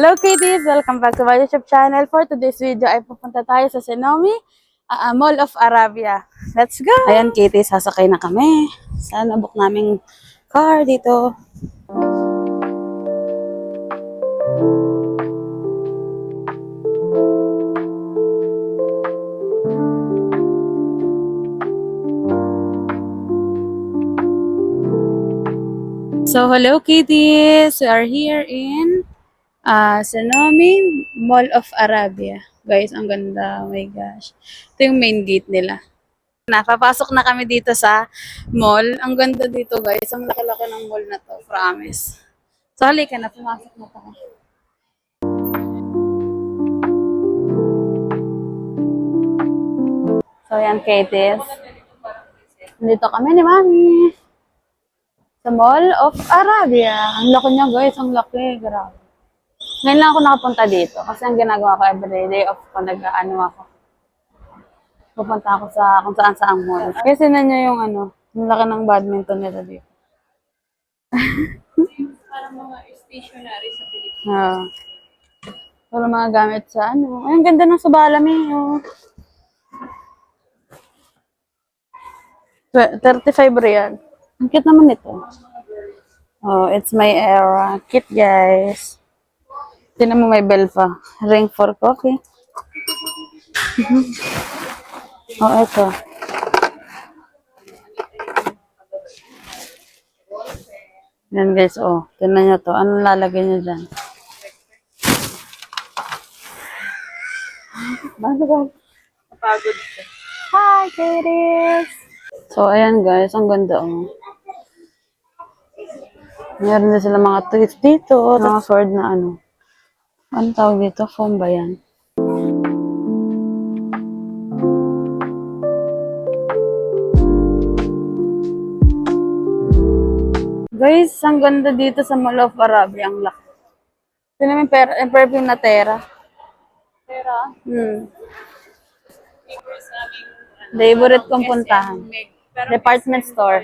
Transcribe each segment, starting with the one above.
Hello Kitties! Welcome back to my YouTube channel. For today's video ay pupunta tayo sa Senomi Mall of Arabia. Let's go! Ayan Kitties, sasakay na kami. Sa nabook naming car dito. So hello Kitties! We are here in Senomi Mall of Arabia. Guys, ang ganda. Oh my gosh. Ito yung main gate nila. Napapasok na kami dito sa mall. Ang ganda dito guys. Ang laki-laki ng mall na to. Promise. So halika na. Pumasok na tayo. So yan, Katies. Dito kami ni Mami. Sa Mall of Arabia. Ang laki niya guys. Ang laki. Grabe. Ngayon lang ako nakapunta dito. Kasi ang ginagawa ko every day off ko. Nag-ano ako. Pupunta ako sa kung saan saang mall. Kasi na niya yung yung laki ng badminton nila dito. Parang mga stationery sa Pilipinas. Para mga gamit sa Ay, ang ganda ng subalami. 35 real. Ang cute naman ito. Oh, it's my era. Cute, guys. Tinan mo may bell pa. Ring for coffee. Oh, ito. Yan, guys. Oh, tinan nyo to. Anong lalagay nyo dyan? Bago. Napagod ka. Hi, kitties! So, ayan guys, ang ganda oh. Meron na sila mga toys dito. Mga sword na Ano tawag dito? Foam ba yan? Guys, ang ganda dito sa Mall of Arabia. Ang laki. Ito naman yung perfume na Tera. Tera, favorites namin. Favorite kong puntahan. Department store.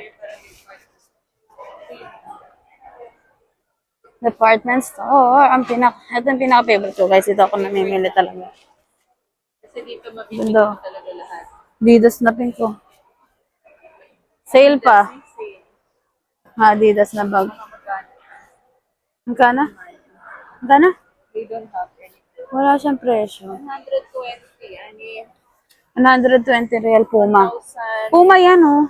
Department store. Ito yung pinaka-favorite ko guys. Ito ako namimili talaga. Kasi dito mabibili mo talaga lahat. Adidas na pink ko. Sale pa. Adidas na bag. Magkano? Magkano? They don't have anything. Wala siyang presyo. 120, ani 120 real Puma. 1,000. Puma yan oh.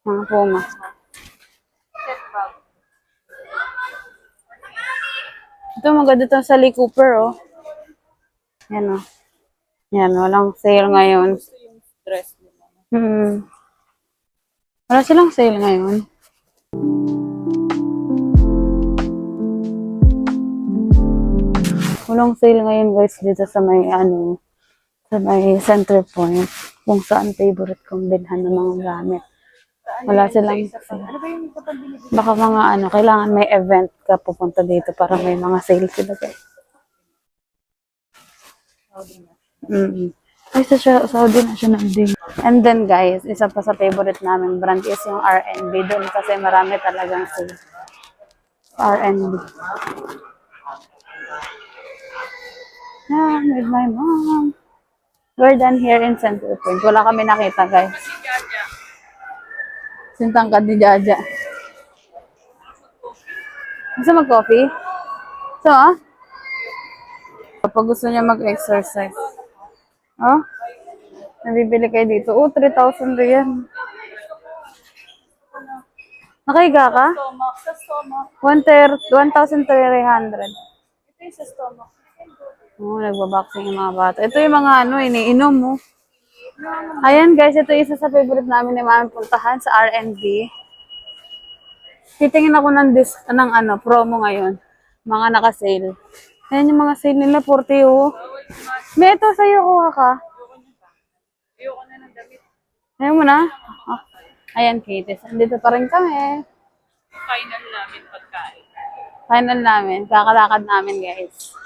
Mga Puma. Set bag. Ito maganda ito sa Lee Cooper oh. Yan oh. Yan, walang sale ngayon. Gusto yung dress nila. Wala silang sale ngayon. Walang sale ngayon guys dito sa may sa may center point kung saan favorite kong bilhan ng mga gamit. Wala silang Ano ba yung kapag binibili? baka mga kailangan may event ka pupunta dito para may mga sale sila guys. Ay, sa Saudi National din. And then guys, isa pa sa favorite namin brand is yung RNB doon kasi marami talagang sale. RNB. Yeah, with my mom. We're done here in Center Point. Wala kami nakita guys. Si Jaja. Sintang ka ni Jaja. Gusto mag-coffee? So, kapag gusto niya mag-exercise. Oh? Nabibili kayo dito. 3,000 riyan. Nakahiga ka? Stomach. Sa stomach. 1,300. Ito yung sa stomach. Nagbaboxing yung mga bata. Ito yung mga iniinom mo. Ayan guys, ito isa sa favorite namin ni Mami puntahan sa RNB. Titingin ako ng promo ngayon. Mga naka-sale. Ayan yung mga sale nila, 40 oh. May ito sa'yo, kuha ka. Ayoko na ng damit. Ayaw mo na? Oh. Ayan, Katie. Dito pa rin kami. Final namin pagkain. Final namin. Kakalakad namin, guys.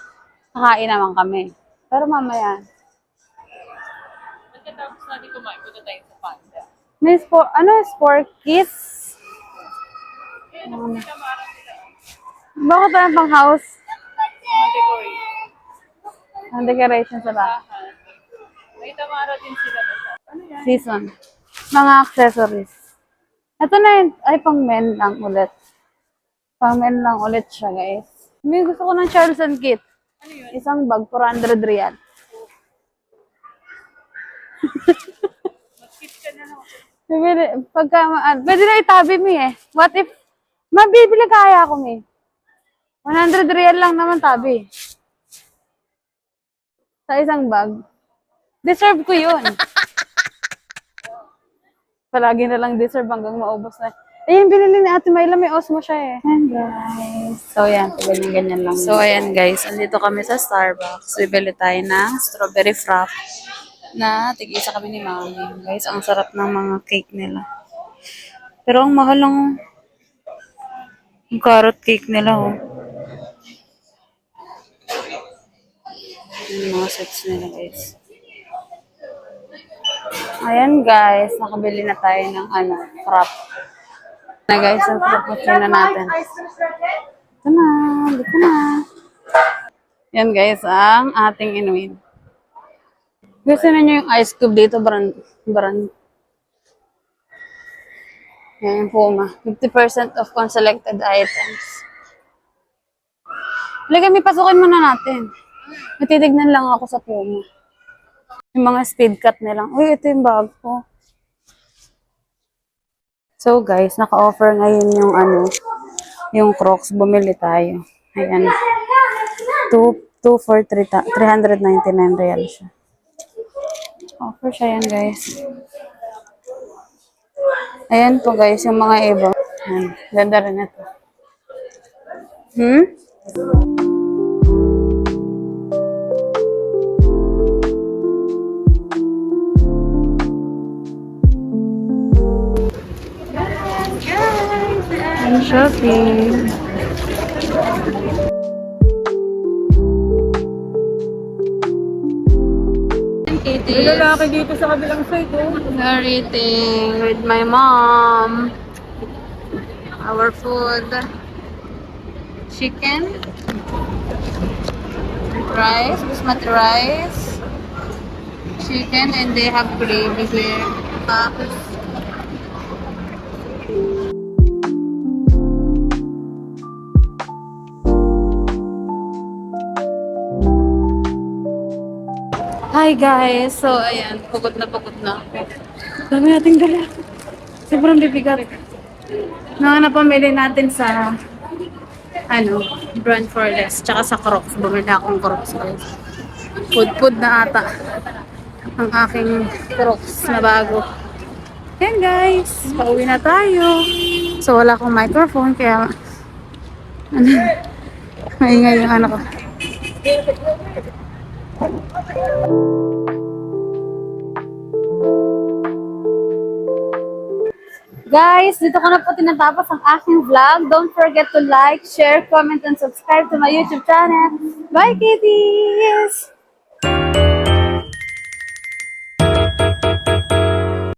Kakain naman kami. Pero mamaya. Pagkatapos natin kumain, punta tayo sa Panda. May sport kiss? Ayun, may tamara nila. Bakit tayo pang house? Mga decoration. Ang decoration sa bahay. May tamara din sila ba? Ano yan? Season. Mga accessories. Ito na yun. Ay, pang men lang ulit. Pang men lang ulit siya, guys. May gusto ko ng Charles and Kit. Ano yun? Isang bag, 400 real. Mag-skip ka na lang. Bibili, pwede na itabi mo eh. What if, mabibili kaya ako eh. 100 real lang naman tabi. Sa isang bag. Deserve ko yun. Palagi na lang deserve hanggang maubos na. Ayun, binili ni Ate Myla, may Osmo siya eh. Ayan guys. So ayan, ganyan-ganyan lang. So ayan guys, andito kami sa Starbucks. Bibili tayo ng strawberry frap na tig-isa kami ni Mami. Guys, ang sarap ng mga cake nila. Pero ang mahal lang yung carrot cake nila oh. Yung mga sets nila guys. Ayan guys, nakabili na tayo ng frap. Na guys, ang frappuccino natin. Ito na, dito na. Yan guys, ang ating inumin. Gusto niyo yung ice cube dito, brand. Yan yung Puma. 50% off on selected items. Lagay, may pasukin muna natin. Matitignan lang ako sa Puma. Yung mga speed cut nilang. Uy, ito yung bag ko. So guys, naka-offer ngayon yung yung Crocs. Bumili tayo. Ayan. 2 for 399 real siya. Offer siya yan guys. Ayan po guys, yung mga iba. Ayan. Ganda rin ito. I'm shopping. May lalaki dito sa kabilang side, oh. We're eating with my mom. Our food. Chicken. Rice. Basmati rice. Chicken, and they have gravy here. Hi guys! So, ayan. Pagod na ako. Dami nating dala. Sobrang bibigat. Napamili natin sa brand for less. Tsaka sa Crocs. Bumili akong Crocs guys. Food na ata. Ang aking Crocs na bago. Ayan guys. Pauwi na tayo. So, wala akong microphone. Kaya, maingay yung ko. Guys, dito ko na po tinatapos ang aking vlog. Don't forget to like, share, comment, and subscribe to my YouTube channel. Bye, kitties!